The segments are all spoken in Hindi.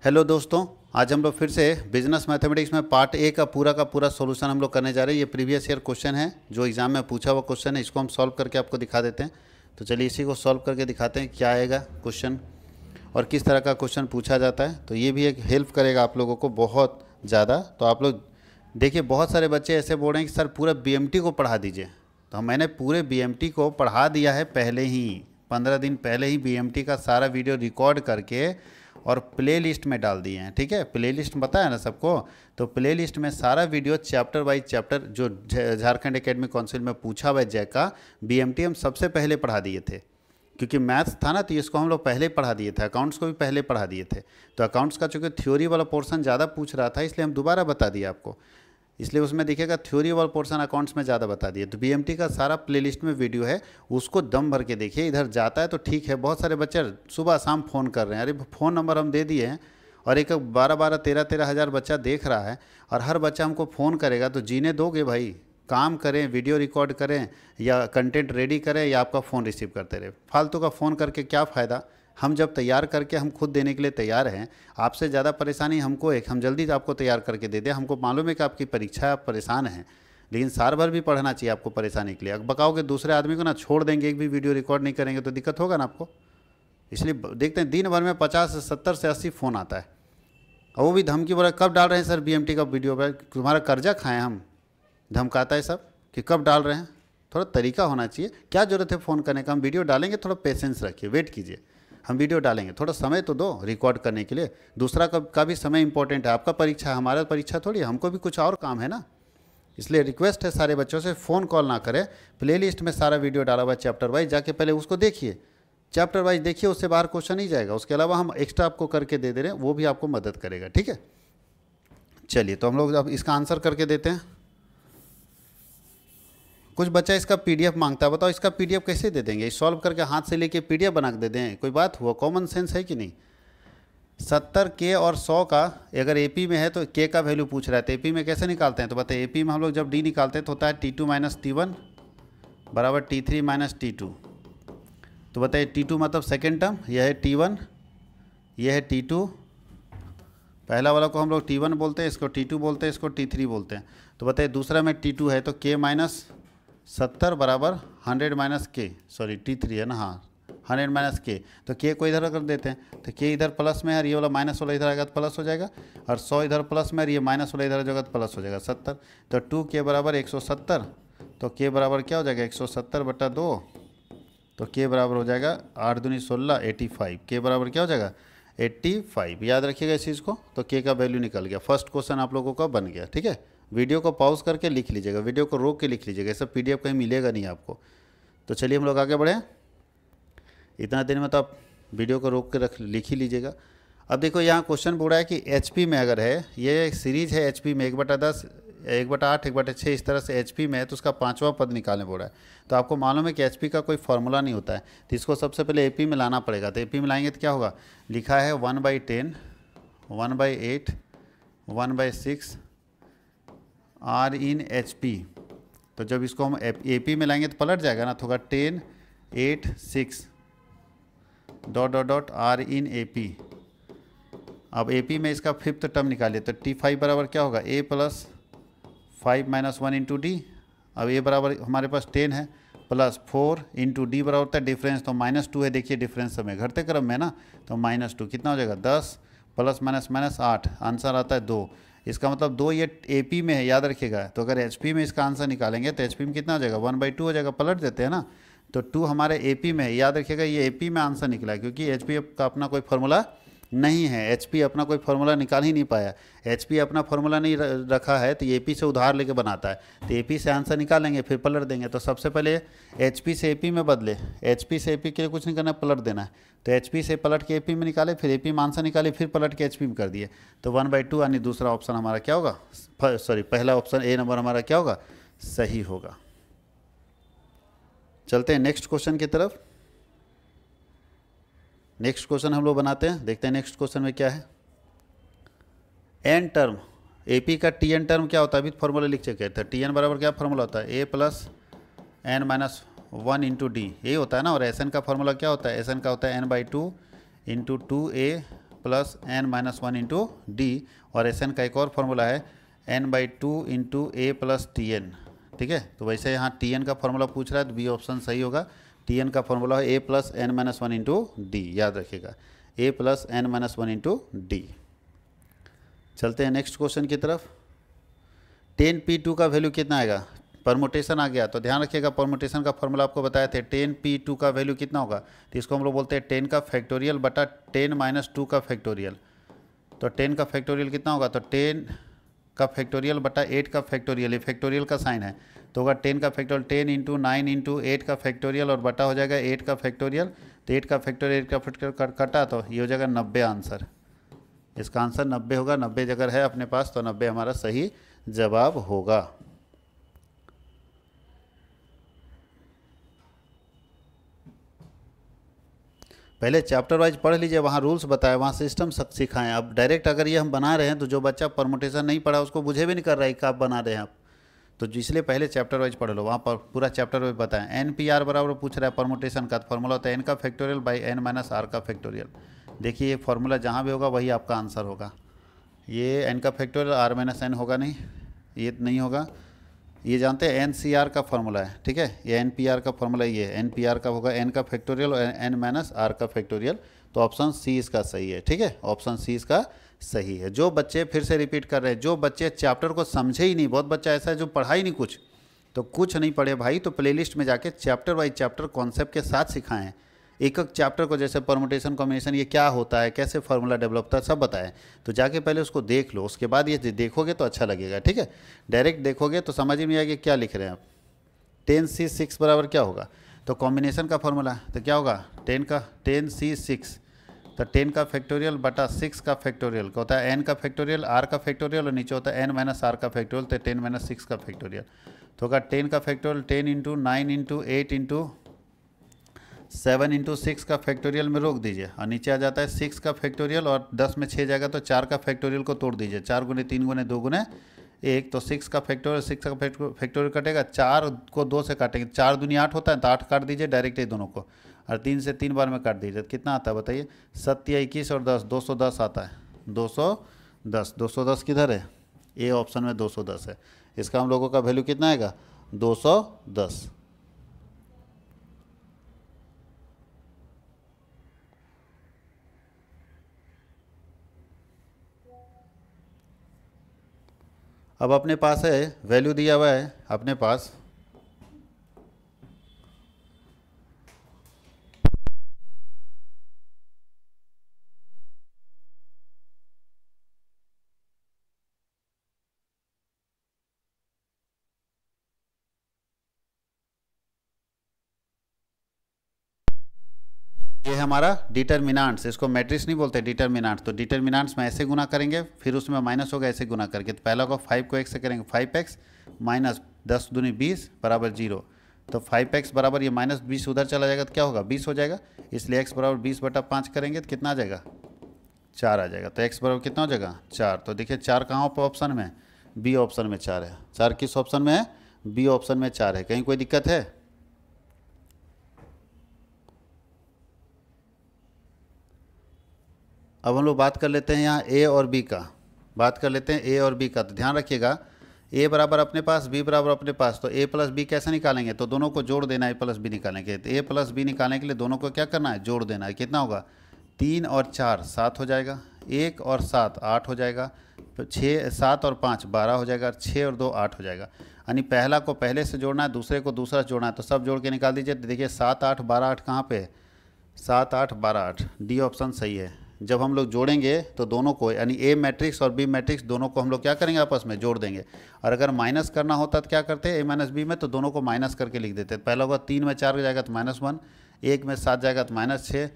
हेलो दोस्तों, आज हम लोग फिर से बिजनेस मैथमेटिक्स में पार्ट ए का पूरा सॉल्यूशन हम लोग करने जा रहे हैं। ये प्रीवियस ईयर क्वेश्चन है जो एग्जाम में पूछा हुआ क्वेश्चन है, इसको हम सॉल्व करके आपको दिखा देते हैं। तो चलिए इसी को सॉल्व करके दिखाते हैं क्या आएगा क्वेश्चन और किस तरह का क्वेश्चन पूछा जाता है। तो ये भी एक हेल्प करेगा आप लोगों को बहुत ज़्यादा। तो आप लोग देखिए, बहुत सारे बच्चे ऐसे बोल रहे हैं कि सर पूरा बीएमटी को पढ़ा दीजिए। तो मैंने पूरे बीएमटी को पढ़ा दिया है पहले ही, 15 दिन पहले ही बीएमटी का सारा वीडियो रिकॉर्ड करके और प्ले लिस्ट में डाल दिए हैं। ठीक है, प्ले लिस्ट पता है ना सबको। तो प्ले लिस्ट में सारा वीडियो चैप्टर बाई चैप्टर जो झारखंड एकेडमिक काउंसिल में पूछा हुआ जय का बीएमटी हम सबसे पहले पढ़ा दिए थे, क्योंकि मैथ्स था ना, तो इसको हम लोग पहले पढ़ा दिए थे। अकाउंट्स को भी पहले पढ़ा दिए थे। तो अकाउंट्स का चूँकि थ्योरी वाला पोर्शन ज़्यादा पूछ रहा था, इसलिए हम दोबारा बता दिए आपको। इसलिए उसमें दिखेगा थ्योरी वाला पोर्शन अकाउंट्स में ज़्यादा बता दिए। तो बीएमटी का सारा प्लेलिस्ट में वीडियो है, उसको दम भर के देखिए। इधर जाता है तो ठीक है, बहुत सारे बच्चे सुबह शाम फ़ोन कर रहे हैं। अरे फ़ोन नंबर हम दे दिए हैं और एक 12-12, 13-13 हज़ार बच्चा देख रहा है और हर बच्चा हमको फ़ोन करेगा तो जीने दोगे भाई? काम करें, वीडियो रिकॉर्ड करें या कंटेंट रेडी करें या आपका फ़ोन रिसीव करते रहे। फालतू का फ़ोन करके क्या फ़ायदा? हम जब तैयार करके हम खुद देने के लिए तैयार हैं। आपसे ज़्यादा परेशानी हमको हम जल्दी आपको तैयार करके दे दें। हमको मालूम है कि आपकी परीक्षा है, आप परेशान हैं, लेकिन साल भर भी पढ़ना चाहिए आपको परेशानी के लिए। अब बकाओगे दूसरे आदमी को ना, छोड़ देंगे, एक भी वीडियो रिकॉर्ड नहीं करेंगे तो दिक्कत होगा ना आपको। इसलिए देखते हैं दिन भर में 50 से 70 से 80 फ़ोन आता है और वो भी धमकी बोला कब डाल रहे हैं सर बीएमटी का वीडियो पर, तुम्हारा कर्जा खाएँ हम, धमकाता है सब कि कब डाल रहे हैं। थोड़ा तरीका होना चाहिए। क्या ज़रूरत है फ़ोन करने का? हम वीडियो डालेंगे, थोड़ा पेशेंस रखिए, वेट कीजिए। हम वीडियो डालेंगे, थोड़ा समय तो दो रिकॉर्ड करने के लिए। दूसरा का भी समय इंपॉर्टेंट है। आपका परीक्षा है, हमारा परीक्षा थोड़ी है, हमको भी कुछ और काम है ना। इसलिए रिक्वेस्ट है सारे बच्चों से, फ़ोन कॉल ना करें। प्लेलिस्ट में सारा वीडियो डाला हुआ है चैप्टर वाइज, जाके पहले उसको देखिए, चैप्टर वाइज देखिए, उससे बाहर क्वेश्चन नहीं जाएगा। उसके अलावा हम एक्स्ट्रा आपको करके दे रहे हैं, वो भी आपको मदद करेगा। ठीक है, चलिए तो हम लोग अब इसका आंसर करके देते हैं। कुछ बच्चा इसका पीडीएफ मांगता है, बताओ इसका पीडीएफ कैसे दे देंगे? सॉल्व करके हाथ से लेके पीडीएफ बना के दे दें? कोई बात हुआ? कॉमन सेंस है कि नहीं? 70 के और 100 का अगर एपी में है तो के का वैल्यू पूछ रहा है, तो एपी में कैसे निकालते हैं? तो बताइए, एपी में हम लोग जब डी निकालते हैं तो होता है T2 माइनस T1 बराबर T3 माइनस T2। तो बताइए T2 मतलब सेकेंड टर्म, यह है T1, यह है T2। पहला वाला को हम लोग T1 बोलते हैं, इसको T2 बोलते हैं, इसको T3 बोलते हैं। तो बताइए दूसरा में T2 है तो K माइनस 70 बराबर 100 माइनस के, सॉरी T3 है ना, हाँ 100 माइनस के। तो के को इधर कर देते हैं, तो के इधर प्लस में है और ये वाला माइनस वाला इधर आएगा तो प्लस हो जाएगा, और 100 इधर प्लस में और ये माइनस वाला इधर जाएगा तो प्लस हो जाएगा 70। तो 2k बराबर 170, तो के बराबर क्या हो जाएगा 170/2। तो के बराबर हो जाएगा 8 दूनी 16, 85। के बराबर क्या हो जाएगा 85। याद रखिएगा इस चीज़ को। तो के का वैल्यू निकल गया। फर्स्ट क्वेश्चन आप लोगों का बन गया। ठीक है, वीडियो को पॉज करके लिख लीजिएगा, वीडियो को रोक के लिख लीजिएगा, ये सब पीडीएफ कहीं मिलेगा नहीं आपको। तो चलिए हम लोग आगे बढ़ें। इतना दिन में तो आप वीडियो को रोक के लिख ही लीजिएगा। अब देखो यहाँ क्वेश्चन बोल रहा है कि एचपी में अगर है, ये एक सीरीज है एचपी में 1/10, 1/8, 1/6 इस तरह से एचपी में है, तो उसका 5वां पद निकालने बोल रहा है। तो आपको मालूम है कि एचपी का कोई फार्मूला नहीं होता है, तो इसको सबसे पहले एपी में लाना पड़ेगा। तो एपी में लाएंगे तो क्या होगा? लिखा है 1/10, 1/8, 1/6 R इन HP। तो जब इसको हम AP में लाएंगे तो पलट जाएगा ना, तो होगा 10, 8, 6 ... R इन AP। अब AP में इसका 5th टर्म निकालिए, तो T5 बराबर क्या होगा? A plus 5 minus 1 into D. अब A बराबर हमारे पास 10 है, प्लस 4 इंटू डी बराबर होता है डिफरेंस, तो -2 है। देखिए डिफरेंस समय घटते क्रम में ना, तो -2 कितना हो जाएगा 10 प्लस माइनस माइनस 8, आंसर आता है 2। इसका मतलब 2 ये AP में है, याद रखिएगा। तो अगर HP में इसका आंसर निकालेंगे तो HP में कितना हो जाएगा 1/2 हो जाएगा, पलट देते हैं ना। तो 2 हमारे AP में है, याद रखिएगा ये AP में आंसर निकला है, क्योंकि HP का अपना कोई फार्मूला नहीं है। HP अपना कोई फार्मूला निकाल ही नहीं पाया। HP अपना फार्मूला नहीं रखा है, तो AP से उधार लेके बनाता है। तो AP से आंसर निकालेंगे, फिर पलट देंगे। तो सबसे पहले HP से AP में बदले, HP से AP के लिए कुछ नहीं करना, पलट देना है। तो HP से पलट के AP में निकाले, फिर AP में आंसर निकाले, फिर पलट के HP में कर दिए। तो 1/2 यानी दूसरा ऑप्शन हमारा क्या होगा? सॉरी, पहला ऑप्शन A नंबर हमारा क्या होगा? सही होगा। चलते हैं नेक्स्ट क्वेश्चन की तरफ। नेक्स्ट क्वेश्चन हम लोग बनाते हैं, देखते हैं नेक्स्ट क्वेश्चन में क्या है। एन टर्म, AP का TN टर्म क्या होता है? अभी फॉर्मूला लिख चुके थे। TN बराबर क्या फॉर्मूला होता है? A plus N-1 into D, यही होता है ना। और SN का फॉर्मूला क्या होता है? SN का होता है N/2 into 2A plus n minus one into D, और एस एन का एक और फॉर्मूला है n/2 इंटू ए प्लस टी एन। ठीक है, तो वैसे यहाँ टी एन का फॉर्मूला पूछ रहा है तो बी ऑप्शन सही होगा। टी एन का फॉर्मूला है A plus N minus one into D, याद रखिएगा A plus N minus one into D. चलते हैं नेक्स्ट क्वेश्चन की तरफ। 10p2 का वैल्यू कितना आएगा, परमुटेशन आ गया तो ध्यान रखिएगा परमुटेशन का फॉर्मूला आपको बताए थे। 10p2 का वैल्यू कितना होगा, तो इसको हम लोग बोलते हैं 10 का फैक्टोरियल बटा 10 माइनस 2 का फैक्टोरियल। तो 10 का फैक्टोरियल कितना होगा, तो 10 का फैक्टोरियल बटा 8 का फैक्टोरियल, ये फैक्टोरियल का साइन है तो होगा 10 का फैक्टोरियल 10 इंटू 9 इंटू 8 का फैक्टोरियल और बटा हो जाएगा 8 का फैक्टोरियल। तो 8 का फैक्टोरियल 8 का फैक्टोरियल कटा तो ये हो जाएगा 90 आंसर। इसका आंसर 90 होगा। 90 अगर है अपने पास तो 90 हमारा सही जवाब होगा। पहले चैप्टर वाइज पढ़ लीजिए, वहाँ रूल्स बताए, वहाँ सिस्टम सिखाएं। अब डायरेक्ट अगर ये हम बना रहे हैं तो जो बच्चा परमुटेशन नहीं पढ़ा उसको बुझे भी नहीं कर रहा है कि आप बना रहे हैं आप, तो इसलिए पहले चैप्टर वाइज पढ़ लो, वहाँ पर पूरा चैप्टर वाइज बताएं। एन पी आर बराबर पूछ रहा है परमुटेशन का, तो फॉर्मूला होता है एन का factorial by N minus R का फैक्टोरियल। देखिए ये फॉर्मूला जहाँ भी होगा वही आपका आंसर होगा। ये एन का फैक्टोरियल आर माइनस एन होगा नहीं, ये नहीं होगा। ये जानते हैं एन सी आर का फॉर्मूला है, ठीक है, ये एन पी आर का फॉर्मूला ये है। एन पी आर का होगा एन का फैक्टोरियल और एन माइनस आर का फैक्टोरियल। तो ऑप्शन सी इसका सही है, ठीक है, ऑप्शन सी इसका सही है। जो बच्चे, फिर से रिपीट कर रहे हैं, जो बच्चे चैप्टर को समझे ही नहीं, बहुत बच्चा ऐसा है जो पढ़ा ही नहीं कुछ, तो कुछ नहीं पढ़े भाई, तो प्लेलिस्ट में जाके चैप्टर वाइज चैप्टर कॉन्सेप्ट के साथ सिखाएं। एक एक चैप्टर को, जैसे परमुटेशन कॉम्बिनेशन ये क्या होता है, कैसे फार्मूला डेवलप होता है, सब बताएं। तो जाके पहले उसको देख लो, उसके बाद ये देखोगे तो अच्छा लगेगा, ठीक है। डायरेक्ट देखोगे तो समझ ही नहीं आएगा क्या लिख रहे हैं आप। 10c6 बराबर क्या होगा, तो कॉम्बिनेशन का फार्मूला है तो क्या होगा 10c6, तो 10 का फैक्टोरियल बटा 6 का फैक्टोरियल का होता है n का फैक्टोरियल r का फैक्टोरियल और नीचे होता है n माइनस r का फैक्टोरियल, तो 10 माइनस 6 का फैक्टोरियल। तो होगा 10 का factorial 10 into 9 into 8 into 7 into 6 का फैक्टोरियल में रोक दीजिए और नीचे आ जाता है 6 का फैक्टोरियल और 10 में 6 जाएगा तो 4 का फैक्टोरियल को तोड़ दीजिए। 4 गुने 3 गुने 2 गुने 1, तो 6 का फैक्टोरियल, 6 का फैक्टोरियल कटेगा, 4 को 2 से काटेंगे, 4 दूनी 8 होता है तो 8 काट दीजिए डायरेक्ट ये दोनों को, और 3 से 3 बार में काट दीजिए। कितना आता है बताइए, 7 या 21 और 10, 210 आता है। 210, 210 किधर है, ए ऑप्शन में 210 है। इसका हम लोगों का वैल्यू कितना आएगा 210। अब अपने पास है वैल्यू दिया हुआ है अपने पास, ये हमारा डिटर्मिनांट्स, इसको मैट्रिक्स नहीं बोलते डिटर्मिनांट्स। तो डिटर्मिनांट्स में ऐसे गुना करेंगे, फिर उसमें माइनस होगा ऐसे गुना करके। तो पहला को 5 को 1 से करेंगे, 5x माइनस 10 दूनी 20 बराबर 0। तो 5x बराबर ये माइनस 20 उधर चला जाएगा तो क्या होगा 20 हो जाएगा, इसलिए x बराबर 20 बटा 5 करेंगे तो कितना आ जाएगा 4 आ जाएगा। तो x बराबर कितना हो जाएगा 4। तो देखिए 4 कहाँ पर ऑप्शन में, बी ऑप्शन में 4 है। 4 किस ऑप्शन में है, बी ऑप्शन में 4 है। कहीं कोई दिक्कत है, अब हम लोग बात कर लेते हैं यहाँ ए और बी का, बात कर लेते हैं ए और बी का। तो ध्यान रखिएगा ए बराबर अपने पास, बी बराबर अपने पास, तो ए प्लस बी कैसे निकालेंगे, तो दोनों को जोड़ देना है। ए प्लस बी निकालेंगे तो ए प्लस बी निकालने के लिए दोनों को क्या करना है, जोड़ देना है। कितना होगा 3 और 4 7 हो जाएगा, 1 और 7 8 हो जाएगा, 6 7 और 5 12 हो जाएगा, 6 और 2 8 हो जाएगा। यानी पहला को पहले से जोड़ना है, दूसरे को दूसरा जोड़ना है, तो सब जोड़ के निकाल दीजिए। तो देखिए 7 8 12 8 कहाँ पे है, 7 8 12 8, डी ऑप्शन सही है। जब हम लोग जोड़ेंगे तो दोनों को, यानी ए मैट्रिक्स और बी मैट्रिक्स दोनों को हम लोग क्या करेंगे आपस में जोड़ देंगे। और अगर माइनस करना होता तो क्या करते हैं, ए माइनस बी में तो दोनों को माइनस करके लिख देते। पहला होगा 3 में 4 जाएगा तो -1, 1 में 7 जाएगा तो -6,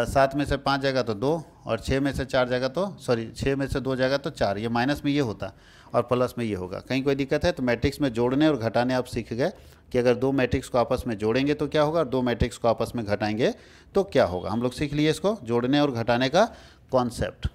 7 में से 5 जाएगा तो 2, और 6 में से 4 जाएगा तो 6 में से 2 जाएगा तो 4। ये माइनस में ये होता और प्लस में ये होगा। कहीं कोई दिक्कत है, तो मैट्रिक्स में जोड़ने और घटाने आप सीख गए कि अगर 2 मैट्रिक्स को आपस में जोड़ेंगे तो क्या होगा, और 2 मैट्रिक्स को आपस में घटाएंगे तो क्या होगा। हम लोग सीख लिए इसको, जोड़ने और घटाने का कॉन्सेप्ट।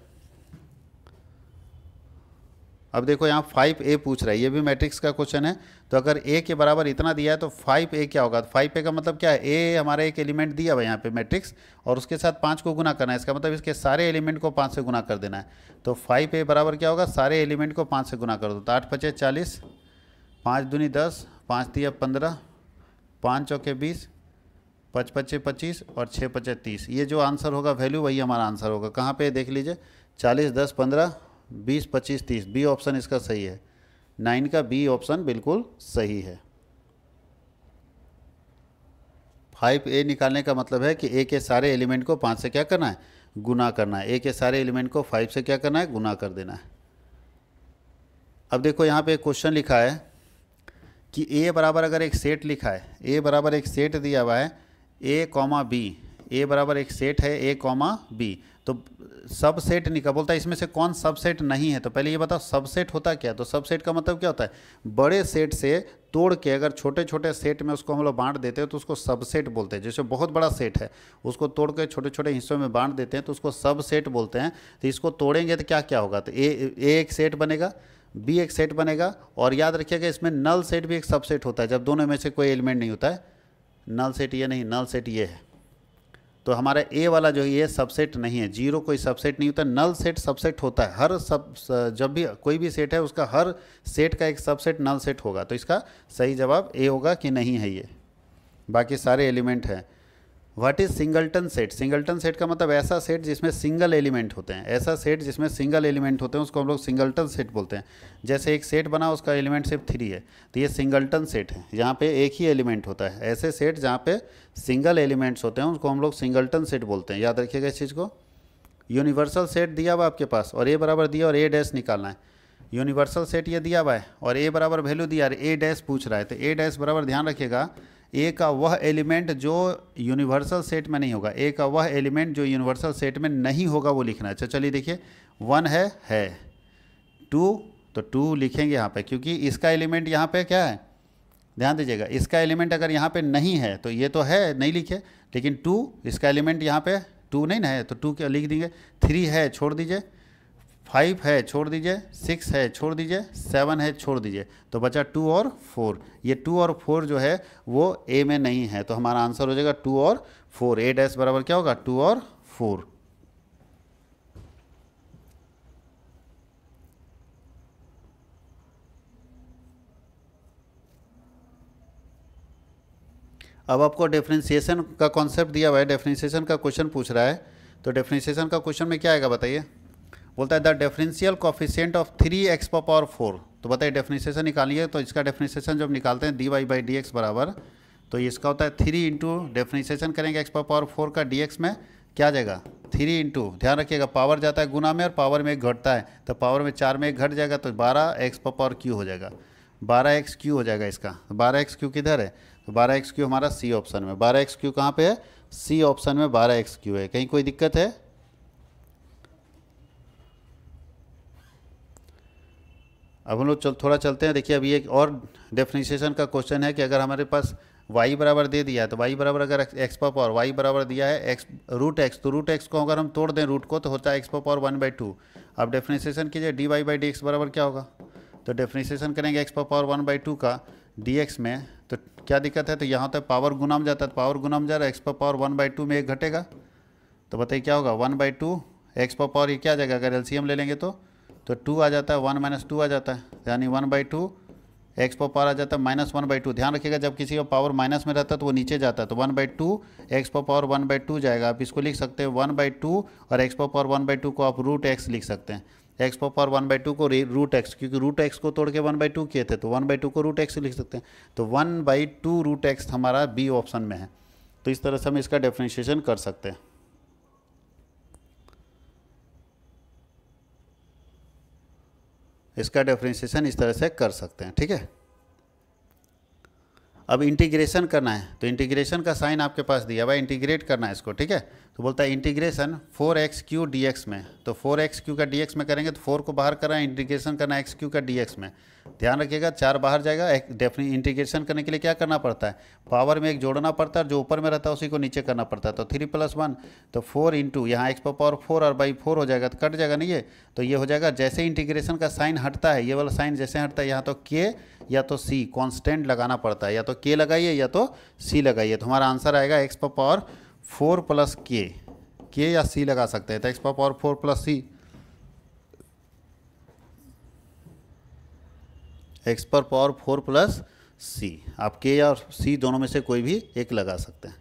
अब देखो यहाँ 5a पूछ रहा है, ये भी मैट्रिक्स का क्वेश्चन है। तो अगर a के बराबर इतना दिया है तो 5a क्या होगा? तो 5a का मतलब क्या है? a हमारा एक एलिमेंट दिया हुआ है यहाँ पे मैट्रिक्स, और उसके साथ 5 को गुना करना है। इसका मतलब इसके सारे एलिमेंट को 5 से गुना कर देना है। तो 5a बराबर क्या होगा? सारे एलिमेंट को 5 से गुना कर दो। तो 8 पचे 40, 5 दूनी 10, 5 तिया 15, 5 चौके 20, 5 पचे 25 और 6 पचे 30। ये जो आंसर होगा वैल्यू, वही हमारा आंसर होगा। कहाँ पे देख लीजिए, 40, 10, 15, 20, 25, 30। बी ऑप्शन इसका सही है। 9 का बी ऑप्शन बिल्कुल सही है। 5a निकालने का मतलब है कि a के सारे एलिमेंट को 5 से क्या करना है? गुना करना है। a के सारे एलिमेंट को 5 से क्या करना है? गुना कर देना है। अब देखो यहाँ पे एक क्वेश्चन लिखा है कि a बराबर अगर एक सेट लिखा है, a बराबर एक सेट दिया हुआ है a कॉमा बी, a बराबर एक सेट है a कॉमा बी, तो सब सेट निकाल। बोलता है इसमें से कौन सब सेट नहीं है। तो पहले ये बताओ सब सेट होता क्या है? तो सब सेट का मतलब क्या होता है? बड़े सेट से तोड़ के अगर छोटे छोटे सेट में उसको हम लोग बांट देते हैं तो उसको सब सेट बोलते हैं। जैसे बहुत बड़ा सेट है, उसको तोड़ के छोटे छोटे हिस्सों में बांट देते हैं तो उसको सब सेट बोलते हैं। तो इसको तोड़ेंगे तो क्या क्या होगा? तो ए एक सेट बनेगा, बी एक सेट बनेगा, और याद रखिएगा इसमें नल सेट भी एक सबसेट होता है जब दोनों में से कोई एलिमेंट नहीं होता है। नल सेट ये नहीं, नल सेट ये है। तो हमारा ए वाला जो है ये सबसेट नहीं है, जीरो कोई सबसेट नहीं होता। नल सेट सबसेट होता है। हर सब जब भी कोई भी सेट है उसका हर सेट का एक सबसेट नल सेट होगा। तो इसका सही जवाब ए होगा कि नहीं है ये, बाकी सारे एलिमेंट हैं। What is singleton set? Singleton set का मतलब ऐसा सेट जिसमें सिंगल एलिमेंट होते हैं। ऐसा सेट जिसमें सिंगल एलिमेंट होते हैं उसको हम लोग सिंगलटन सेट बोलते हैं। जैसे एक सेट बना उसका एलिमेंट सिर्फ 3 है, तो ये सिंगलटन सेट है। यहाँ पे एक ही एलिमेंट होता है। ऐसे सेट जहाँ पे सिंगल एलिमेंट्स होते हैं उसको हम लोग सिंगलटन सेट बोलते हैं। याद रखिएगा इस चीज़ को। यूनिवर्सल सेट दिया हुआ आपके पास और ए बराबर दिया और ए डैश निकालना है। यूनिवर्सल सेट ये दिया हुआ है और ए बराबर वैल्यू दिया है, ए डैश पूछ रहा है। तो ए डैश बराबर ध्यान रखिएगा ए का वह एलिमेंट जो यूनिवर्सल सेट में नहीं होगा। ए का वह एलिमेंट जो यूनिवर्सल सेट में नहीं होगा वो लिखना है। चलिए देखिए, 1 है 2, तो 2 लिखेंगे यहाँ पे क्योंकि इसका एलिमेंट यहाँ पे क्या है? ध्यान दीजिएगा, इसका एलिमेंट अगर यहाँ पे नहीं है तो ये तो है नहीं लिखे, लेकिन 2 इसका एलिमेंट यहाँ पे 2 नहीं ना है तो 2 क्या लिख देंगे। 3 है छोड़ दीजिए, 5 है छोड़ दीजिए, 6 है छोड़ दीजिए, 7 है छोड़ दीजिए, तो बचा 2 और 4। ये 2 और 4 जो है वो ए में नहीं है, तो हमारा आंसर हो जाएगा 2 और 4। ए डैश बराबर क्या होगा? 2 और 4। अब आपको डिफरेंशिएशन का कॉन्सेप्ट दिया हुआ है, डिफरेंशिएशन का क्वेश्चन पूछ रहा है। तो डिफरेंशिएशन का क्वेश्चन में क्या आएगा बताइए? बोलता है the differential coefficient of 3x power 4। तो बताइए डेफिनेशन निकालिए। तो इसका डेफिनेशन जब निकालते हैं dy/dx बराबर, तो इसका होता है 3 इंटू डेफिनेशन करेंगे x पावर 4 का dx में क्या आ जाएगा? 3 इंटू, ध्यान रखिएगा पावर जाता है गुना में और पावर में 1 घटता है, तो पावर में 4 में 1 घट जाएगा तो 12x पावर क्यू हो जाएगा। 12x क्यू हो जाएगा इसका। 12x क्यू किधर है? तो 12x क्यू हमारा सी ऑप्शन में। 12x क्यू कहाँ पे है? सी ऑप्शन में 12x क्यू है। कहीं कोई दिक्कत है? अब हम लोग थोड़ा चलते हैं। देखिए अभी एक और डेफिनेशन का क्वेश्चन है कि अगर हमारे पास y बराबर दे दिया है तो y बराबर अगर x पावर y बराबर दिया है x रूट x, तो रूट x को अगर हम तोड़ दें रूट को तो होता है x पावर 1/2। अब डेफिनेशन कीजिए dy/dx बराबर क्या होगा? तो डेफिनेशन करेंगे x पावर 1/2 का dx में, तो क्या दिक्कत है? तो यहाँ तो पावर गुना में जाता है, तो पावर गुना में जा रहा है, x पावर 1/2 में 1 घटेगा, तो बताइए क्या होगा? 1/2 x पावर ये क्या आ जाएगा? अगर एलसीएम ले लेंगे तो 2 आ जाता है, 1 - 2 आ जाता है, यानी 1/2 x पावर आ जाता है -1/2। ध्यान रखिएगा जब किसी का पावर माइनस में रहता है तो वो नीचे जाता है, तो 1/2 x पावर 1/2 जाएगा। आप इसको लिख सकते हैं 1/2 और x पावर 1/2 को आप रूट x लिख सकते हैं। x पावर 1/2 को रूट x, क्योंकि रूट x को तोड़ के 1/2 किए थे तो 1/2 को रूट x लिख सकते हैं। तो 1/2 रूट x हमारा बी ऑप्शन में है। तो इस तरह से हम इसका डेफिनेशन कर सकते हैं। इसका डिफरेंशिएशन इस तरह से कर सकते हैं, ठीक है। अब इंटीग्रेशन करना है, तो इंटीग्रेशन का साइन आपके पास दिया हुआ है, इंटीग्रेट करना है इसको, ठीक है। तो बोलता है इंटीग्रेशन 4x³ dx में, तो 4x³ का dx में करेंगे तो 4 को बाहर करना है, इंटीग्रेशन करना है x³ का dx में। ध्यान रखिएगा, 4 बाहर जाएगा। एक डेफिनेट इंटीग्रेशन करने के लिए क्या करना पड़ता है, पावर में एक जोड़ना पड़ता है, जो ऊपर में रहता है उसी को नीचे करना पड़ता है। तो 3 + 1 तो 4 इंटू यहाँ x पावर 4 और बाई 4 हो जाएगा, तो कट जाएगा नहीं ये, तो ये हो जाएगा। जैसे इंटीग्रेशन का साइन हटता है, ये वाला साइन जैसे हटता है, यहाँ तो k या तो c कांस्टेंट लगाना पड़ता है, या तो k लगाइए या तो c लगाइए। तो हमारा आंसर आएगा x पावर 4 + k या c लगा सकते हैं, तो x power 4 + c, x power 4 + c। आप k और c दोनों में से कोई भी एक लगा सकते हैं।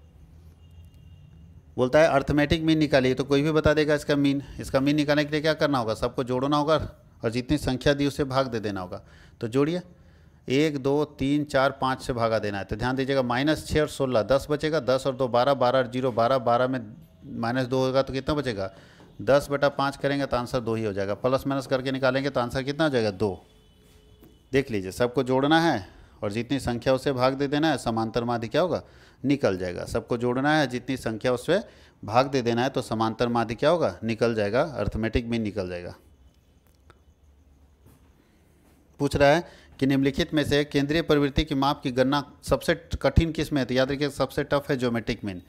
बोलता है अर्थमेटिक मीन निकालिए, तो कोई भी बता देगा इसका मीन। इसका मीन निकालने के लिए क्या करना होगा, सबको जोड़ना होगा और जितनी संख्या दी उससे भाग दे देना होगा। तो जोड़िए, 1 2 3 4 5 से भागा देना है। तो ध्यान दीजिएगा, -6 और 16 10 बचेगा, 10 और 2 12, 12 और 0 12, 12 में -2 होगा तो कितना बचेगा, 10/5 करेंगे तो आंसर 2 ही हो जाएगा। प्लस माइनस करके निकालेंगे तो आंसर कितना हो जाएगा, 2। देख लीजिए, सबको जोड़ना है और जितनी संख्या उससे भाग दे देना है, समांतर माध्य क्या होगा, निकल जाएगा। सबको जोड़ना है, जितनी संख्या उससे भाग दे देना है, तो समांतर माध्य क्या होगा, निकल जाएगा, अर्थमेटिक मीन निकल जाएगा। पूछ रहा है कि निम्नलिखित में से केंद्रीय प्रवृत्ति की माप की गणना सबसे कठिन किस में है, तो याद रखिए सबसे टफ है ज्योमेट्रिक मीन।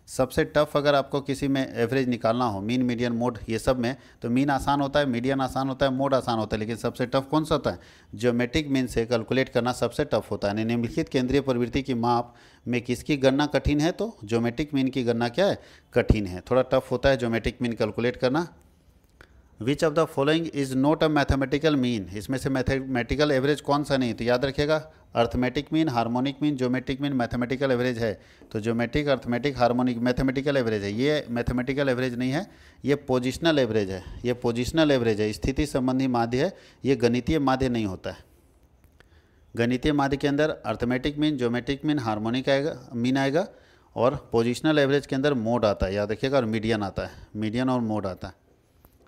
सबसे टफ अगर आपको किसी में एवरेज निकालना हो, मीन मीडियन मोड ये सब में, तो मीन आसान होता है, मीडियन आसान होता है, मोड आसान होता है, लेकिन सबसे टफ कौन सा होता है, ज्योमेट्रिक मीन से कैलकुलेट करना सबसे टफ होता है। निम्नलिखित केंद्रीय प्रवृत्ति की माप में किसकी गणना कठिन है, तो ज्योमेट्रिक मीन की गणना क्या है, कठिन है, थोड़ा टफ होता है ज्योमेट्रिक मीन कैलकुलेट करना। Which of the following is not a mathematical mean, इसमें से मैथमेटिकल एवरेज कौन सा नहीं, तो याद रखिएगा arithmetic mean, harmonic mean, geometric mean, mathematical average है। तो geometric, arithmetic, harmonic, mathematical average है। ये मैथमेटिकल एवरेज नहीं है, ये पोजिशनल एवरेज है, ये पोजिशनल एवरेज है, स्थिति संबंधी माध्य है, ये गणितीय माध्य नहीं होता है। गणितीय माध्य के अंदर arithmetic mean, geometric mean, harmonic आएगा, मीन आएगा, और पोजिशनल एवरेज के अंदर मोड आता है, याद रखिएगा, और मीडियन आता है, मीडियन और मोड आता है।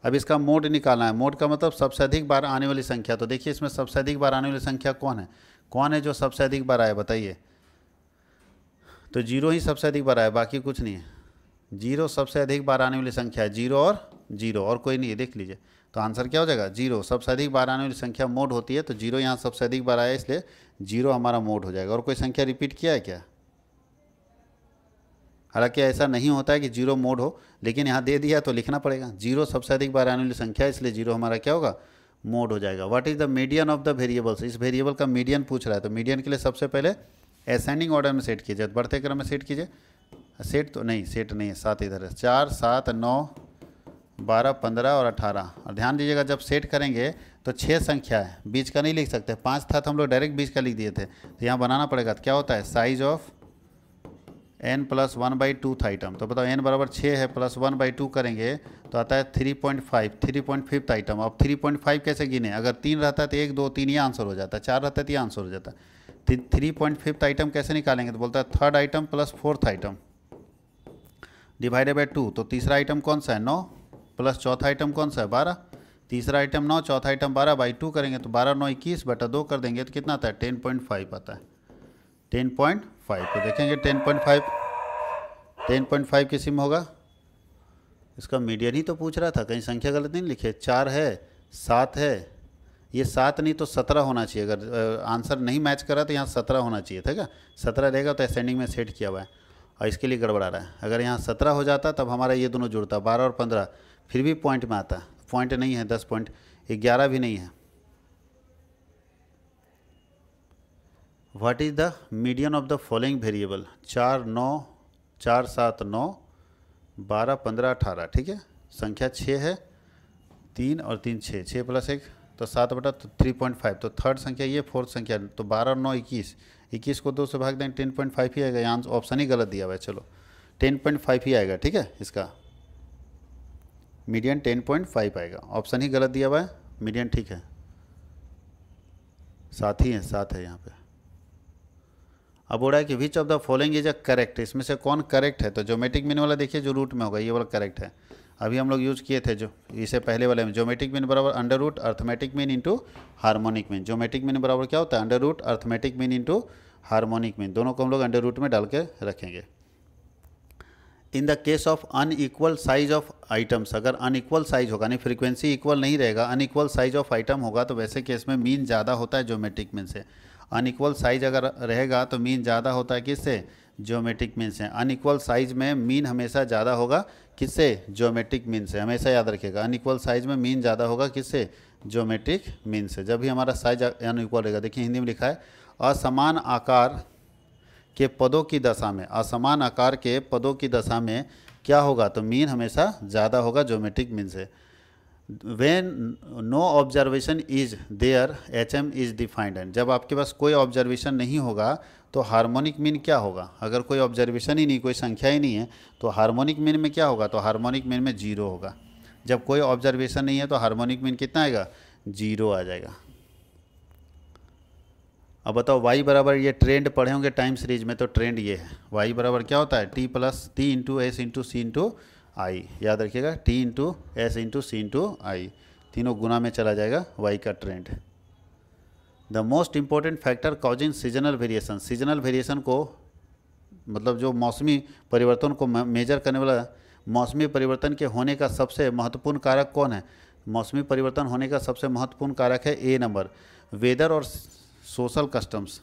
अब इसका मोड निकालना है, मोड का मतलब सबसे अधिक बार आने वाली संख्या। तो देखिए इसमें सबसे अधिक बार आने वाली संख्या कौन है जो सबसे अधिक बार आए, बताइए। तो 0 ही सबसे अधिक बार आए, बाकी कुछ नहीं है। 0 सबसे अधिक बार आने वाली संख्या है, 0 और 0 और कोई नहीं है, देख लीजिए। तो आंसर क्या हो जाएगा, 0 सबसे अधिक बार आने वाली संख्या मोड होती है, तो 0 यहाँ सबसे अधिक बार आया, इसलिए 0 हमारा मोड हो जाएगा। और कोई संख्या रिपीट किया है क्या, हालांकि ऐसा नहीं होता है कि 0 मोड हो, लेकिन यहाँ दे दिया तो लिखना पड़ेगा। 0 सबसे अधिक बार आने वाली संख्या है, इसलिए 0 हमारा क्या होगा, मोड हो जाएगा। What is the median of the variables, इस वेरिएबल का मीडियन पूछ रहा है, तो मीडियन के लिए सबसे पहले असेंडिंग ऑर्डर में सेट कीजिए, बढ़ते क्रम में सेट कीजिए। सेट नहीं है, 7 इधर है, 4 7 9 12 15 और 18। और ध्यान दीजिएगा, जब सेट करेंगे तो 6 संख्या है, बीच का नहीं लिख सकते। 5 था तो हम लोग डायरेक्ट बीच का लिख दिए थे, तो यहाँ बनाना पड़ेगा। तो क्या होता है, साइज ऑफ n + 1/2 आइटम। तो बताओ n बराबर 6 है, प्लस 1/2 करेंगे तो आता है 3.5, 3.5 आइटम। अब 3.5 कैसे गिने, अगर 3 रहता है तो 1 2 3 ये आंसर हो जाता है, 4 रहता है तो ये आंसर हो जाता है। 3.5 आइटम कैसे निकालेंगे, तो बोलता है 3rd item + 4th item divided by 2। तो तीसरा आइटम कौन सा है, 9, प्लस चौथा आइटम कौन सा है, 12। तीसरा आइटम 9, चौथा आइटम 12, बाई 2 करेंगे तो 12 9 21 बटा 2 कर देंगे तो कितना आता है, 10.5 आता है, 10.5। तो देखेंगे 10.5 किसी में होगा, इसका मीडियन ही तो पूछ रहा था, कहीं संख्या गलत नहीं लिखे। 4 है, 7 है, ये 7 नहीं तो 17 होना चाहिए। अगर आंसर नहीं मैच करा तो यहाँ 17 होना चाहिए था क्या, 17 रहेगा तो असेंडिंग में सेट किया हुआ है, और इसके लिए गड़बड़ा रहा है। अगर यहाँ 17 हो जाता तब हमारा ये दोनों जुड़ता, 12 और 15, फिर भी पॉइंट में आता। पॉइंट नहीं है, 10 पॉइंट, 11 भी नहीं है। What is the median of the following variable, 4 9 4 7 9 12 15 18, ठीक है। संख्या 6 है, 3 और 3 6, 6 + 1 तो 7 बटा 3.5। तो 3rd संख्या ये, 4th संख्या, तो 12 और 9 21, 21 को 2 से भाग दें 10.5 ही आएगा। यहाँ ऑप्शन ही गलत दिया हुआ है, चलो 10.5 ही आएगा, ठीक है। इसका मीडियन 10.5 आएगा, ऑप्शन ही गलत दिया हुआ है, मीडियन ठीक है, 7 ही है, 7 है यहाँ पे। अब हो रहा है कि which of the following is a correct, इसमें से कौन करेक्ट है। तो ज्योमेट्रिक मीन वाला देखिए जो रूट में होगा, ये वाला करेक्ट है। अभी हम लोग यूज़ किए थे जो इसे पहले वाले में, ज्योमेट्रिक मीन बराबर √ arithmetic mean into harmonic mean. Geometric mean बराबर क्या होता है, √ arithmetic mean into harmonic mean, दोनों को हम लोग √ में डाल के रखेंगे। In the case of unequal size of items, अगर अनइक्वल साइज होगा, नहीं फ्रीक्वेंसी इक्वल नहीं रहेगा, अनइक्वल साइज ऑफ आइटम होगा, तो वैसे केस में मीन ज़्यादा होता है ज्योमेट्रिक मीन से। अनइक्वल साइज अगर रहेगा तो मीन ज़्यादा होता है किससे? ज्योमेट्रिक मीन से। अनइक्वल साइज में मीन हमेशा ज़्यादा होगा किससे? ज्योमेट्रिक मीन से। हमेशा याद रखिएगा, अनइक्वल साइज में मीन ज़्यादा होगा किससे? ज्योमेट्रिक मीन से। जब भी हमारा साइज अनइक्वल रहेगा, देखिए हिंदी में लिखा है असमान आकार के पदों की दशा में, असमान आकार के पदों की दशा में क्या होगा? तो मीन हमेशा ज़्यादा होगा ज्योमेट्रिक मीन से। When no observation is there HM is defined and, जब आपके पास कोई ऑब्जर्वेशन नहीं होगा तो हार्मोनिक मीन क्या होगा? अगर कोई ऑब्जर्वेशन ही नहीं, कोई संख्या ही नहीं है, तो हार्मोनिक मीन में क्या होगा? तो हार्मोनिक मीन में 0 होगा। जब कोई ऑब्जर्वेशन नहीं है तो हार्मोनिक मीन कितना आएगा? 0 आ जाएगा। अब बताओ y बराबर, ये ट्रेंड पढ़े होंगे टाइम सीरीज में, तो ट्रेंड ये है y बराबर क्या होता है? T इंटू एस इंटू सी इंटू आई। याद रखिएगा T इंटू एस इंटू सी इंटू आई, तीनों गुना में चला जाएगा y का trend. The most important factor causing seasonal variation, seasonal variation को मतलब जो मौसमी परिवर्तन को मेजर करने वाला, मौसमी परिवर्तन के होने का सबसे महत्वपूर्ण कारक कौन है? मौसमी परिवर्तन होने का सबसे महत्वपूर्ण कारक है A नंबर, वेदर और सोशल कस्टम्स।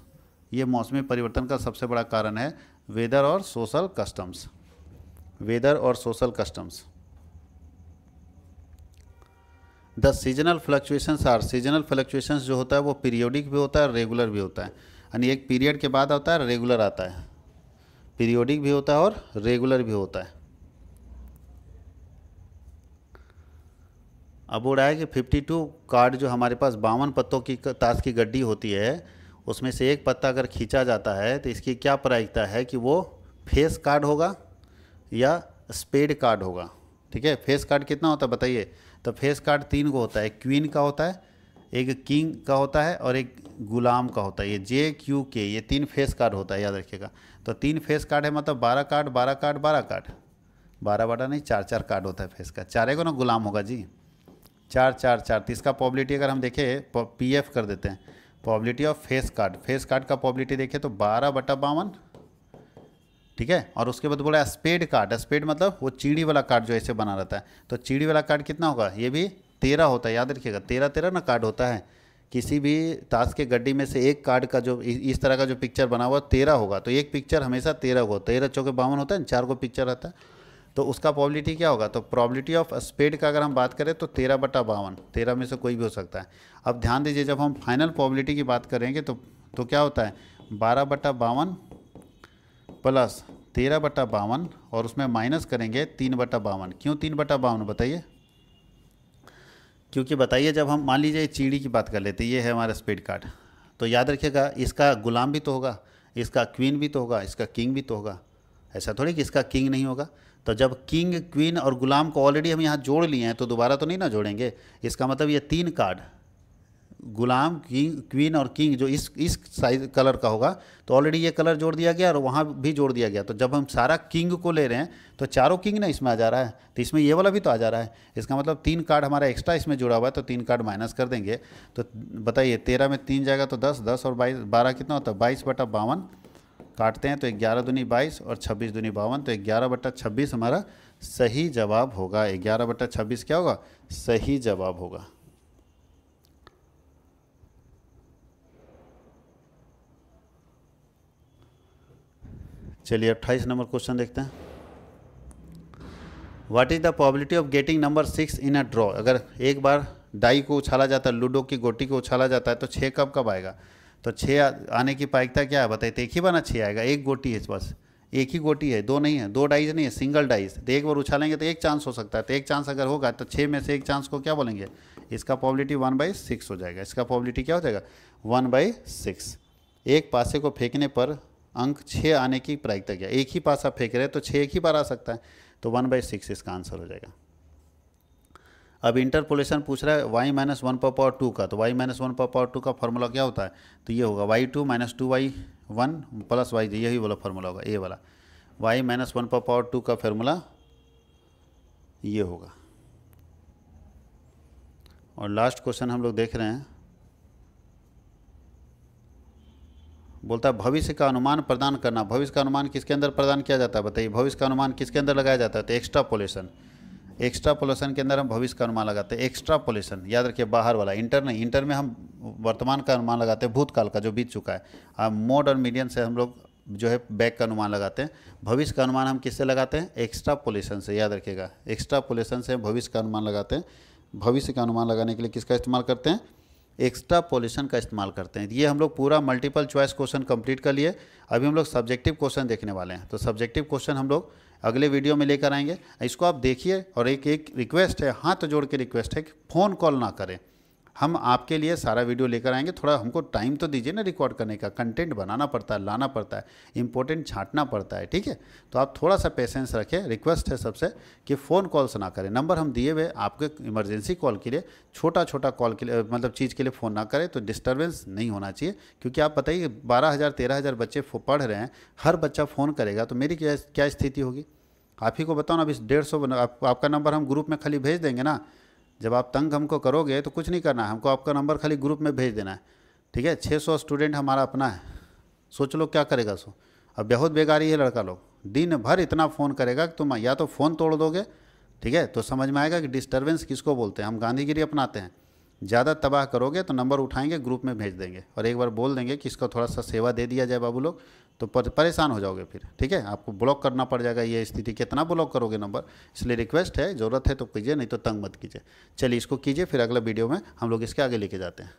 ये मौसमी परिवर्तन का सबसे बड़ा कारण है, वेदर और सोशल कस्टम्स, वेदर और social customs. The seasonal fluctuations are, seasonal fluctuations जो होता है वो पीरियोडिक भी होता है, रेगुलर भी होता है। यानी एक पीरियड के बाद आता है, रेगुलर आता है, पीरियोडिक भी होता है और रेगुलर भी होता है। अब वो रहा है कि 52 कार्ड जो हमारे पास 52 पत्तों की ताश की गड्डी होती है, उसमें से एक पत्ता अगर खींचा जाता है तो इसकी क्या प्रायिकता है कि वो फेस कार्ड होगा या स्पेड कार्ड होगा? ठीक है, फेस कार्ड कितना होता है बताइए? तो फेस कार्ड 3 को होता है, एक क्वीन का होता है, एक किंग का होता है और एक गुलाम का होता है। ये JQK, ये 3 फेस कार्ड होता है, याद रखिएगा। तो 3 फेस कार्ड है, मतलब 12 कार्ड 12 कार्ड 12 कार्ड, 12 बटा नहीं 4 कार्ड होता है फेस का। 4 को ना गुलाम होगा जी, 4 4 4। तो इसका पॉबिलिटी अगर हम देखें, PF कर देते हैं, probability of face card, face card का पॉबिलिटी देखें तो 12/52, ठीक है। और उसके बाद बोला स्पेड कार्ड, स्पेड मतलब वो चीड़ी वाला कार्ड जो ऐसे बना रहता है, तो चीड़ी वाला कार्ड कितना होगा? ये भी 13 होता है, याद रखिएगा 13 13 ना कार्ड होता है। किसी भी ताश के गड्डी में से एक कार्ड का जो इस तरह का जो पिक्चर बना हुआ 13 होगा, तो एक पिक्चर हमेशा 13 होगा, 13 चौके 52 होता है, 4 को पिक्चर रहता है, तो उसका प्रोबेबिलिटी क्या होगा? तो प्रोबेबिलिटी ऑफ स्पेड का अगर हम बात करें तो 13/52, 13 में से कोई भी हो सकता है। अब ध्यान दीजिए, जब हम फाइनल प्रोबेबिलिटी की बात करेंगे तो क्या होता है? 12/52 प्लस 13/52 और उसमें माइनस करेंगे 3/52। क्यों 3/52 बताइए? क्योंकि बताइए, जब हम मान लीजिए चीड़ी की बात कर लेते हैं, ये है हमारा स्पेड कार्ड, तो याद रखिएगा इसका गुलाम भी तो होगा, इसका क्वीन भी तो होगा, इसका किंग भी तो होगा। ऐसा थोड़ी कि इसका किंग नहीं होगा। तो जब किंग, क्वीन और गुलाम को ऑलरेडी हम यहाँ जोड़ लिए हैं तो दोबारा तो नहीं ना जोड़ेंगे। इसका मतलब ये 3 कार्ड, गुलाम, किंग, क्वीन और किंग जो इस साइज कलर का होगा, तो ऑलरेडी ये कलर जोड़ दिया गया और वहाँ भी जोड़ दिया गया। तो जब हम सारा किंग को ले रहे हैं तो चारों किंग ना इसमें आ जा रहा है, तो इसमें ये वाला भी तो आ जा रहा है। इसका मतलब 3 कार्ड हमारा एक्स्ट्रा इसमें जुड़ा हुआ है, तो 3 कार्ड माइनस कर देंगे। तो बताइए 13 में 3 जाएगा तो 10, 10 और 22, 12 कितना होता है? 22/52 काटते हैं तो 11 दूनी 22 और 26 दूनी 52, तो 11/26 हमारा सही जवाब होगा। 11/26 क्या होगा? सही जवाब होगा। चलिए 28 नंबर क्वेश्चन देखते हैं। What is the probability of getting number 6 in a draw? अगर एक बार डाई को उछाला जाता है, लूडो की गोटी को उछाला जाता है, तो 6 कब कब आएगा? तो 6 आने की प्रायिकता क्या है बताइए? तो एक ही बार ना 6 आएगा, एक गोटी है बस, एक ही गोटी है, 2 नहीं है, 2 डाइज नहीं है, सिंगल डाइज। तो एक बार उछालेंगे तो एक चांस हो सकता है, तो एक चांस अगर होगा तो 6 में से एक चांस को क्या बोलेंगे? इसका प्रोबेबिलिटी 1/6 हो जाएगा। इसका प्रोबेबिलिटी क्या हो जाएगा? 1/6। एक पासे को फेंकने पर अंक 6 आने की प्रायिकता क्या? एक ही पासा फेंक रहे तो 6 एक ही बार आ सकता है, तो 1/6 इसका आंसर हो जाएगा। अब इंटरपोलेशन पूछ रहा है y-1/2 का, तो y-1/2 का फॉर्मूला क्या होता है? तो ये होगा y2 - 2y1 प्लस y, यही वाला फॉर्मूला होगा, ये वाला y-1/2 का फॉर्मूला ये होगा। और लास्ट क्वेश्चन हम लोग देख रहे हैं, बोलता है भविष्य का अनुमान प्रदान करना। भविष्य का अनुमान किसके अंदर प्रदान किया जाता है बताइए, भविष्य का अनुमान किसके अंदर लगाया जाता है? तो एक्स्ट्रापोलेशन। एक्स्ट्रापोलेशन के अंदर हम भविष्य का अनुमान लगाते हैं। एक्स्ट्रापोलेशन याद रखिए, बाहर वाला, इंटर नहीं। इंटर में हम वर्तमान का अनुमान लगाते हैं, भूतकाल का जो बीत चुका है। मोड और मीडियन से हम लोग जो है बैक का अनुमान लगाते हैं। भविष्य का अनुमान हम किससे लगाते हैं? एक्स्ट्रापोलेशन से, याद रखिएगा, एक्स्ट्रापोलेशन से भविष्य का अनुमान लगाते हैं। भविष्य का अनुमान लगाने के लिए किसका इस्तेमाल करते हैं? एक्स्ट्रापोलेशन का इस्तेमाल करते हैं। ये हम लोग पूरा मल्टीपल चॉइस क्वेश्चन कंप्लीट कर लिए। अभी हम लोग सब्जेक्टिव क्वेश्चन देखने वाले हैं। तो सब्जेक्टिव क्वेश्चन हम लोग अगले वीडियो में लेकर आएंगे। इसको आप देखिए, और एक रिक्वेस्ट है, हाथ जोड़ के रिक्वेस्ट है कि फ़ोन कॉल ना करें। हम आपके लिए सारा वीडियो लेकर आएंगे, थोड़ा हमको टाइम तो दीजिए ना रिकॉर्ड करने का। कंटेंट बनाना पड़ता है, लाना पड़ता है, इंपॉर्टेंट छांटना पड़ता है, ठीक है। तो आप थोड़ा सा पेशेंस रखें। रिक्वेस्ट है सबसे कि फ़ोन कॉल्स ना करें। नंबर हम दिए हुए आपके इमरजेंसी कॉल के लिए, छोटा छोटा कॉल के लिए, मतलब चीज़ के लिए फ़ोन ना करें। तो डिस्टर्बेंस नहीं होना चाहिए, क्योंकि आप बताइए 12,000 13,000 बच्चे पढ़ रहे हैं, हर बच्चा फ़ोन करेगा तो मेरी क्या स्थिति होगी? आप ही को बताओ ना। अभी 150 आपका नंबर हम ग्रुप में खाली भेज देंगे ना। जब आप तंग हमको करोगे तो कुछ नहीं करना है, हमको आपका नंबर खाली ग्रुप में भेज देना है, ठीक है। 600 स्टूडेंट हमारा अपना है, सोच लो क्या करेगा सो। अब बहुत बेगारी है लड़का लोग, दिन भर इतना फ़ोन करेगा कि तुम या तो फ़ोन तोड़ दोगे, ठीक है। तो समझ में आएगा कि डिस्टर्बेंस किसको बोलते हैं। हम गांधीगिरी अपनाते हैं। ज़्यादा तबाह करोगे तो नंबर उठाएंगे, ग्रुप में भेज देंगे, और एक बार बोल देंगे कि इसका थोड़ा सा सेवा दे दिया जाए बाबू लोग, तो परेशान हो जाओगे फिर, ठीक है। आपको ब्लॉक करना पड़ जाएगा। ये स्थिति, कितना ब्लॉक करोगे नंबर। इसलिए रिक्वेस्ट है, ज़रूरत है तो कीजिए, नहीं तो तंग मत कीजिए। चलिए इसको कीजिए, फिर अगला वीडियो में हम लोग इसके आगे लेके जाते हैं।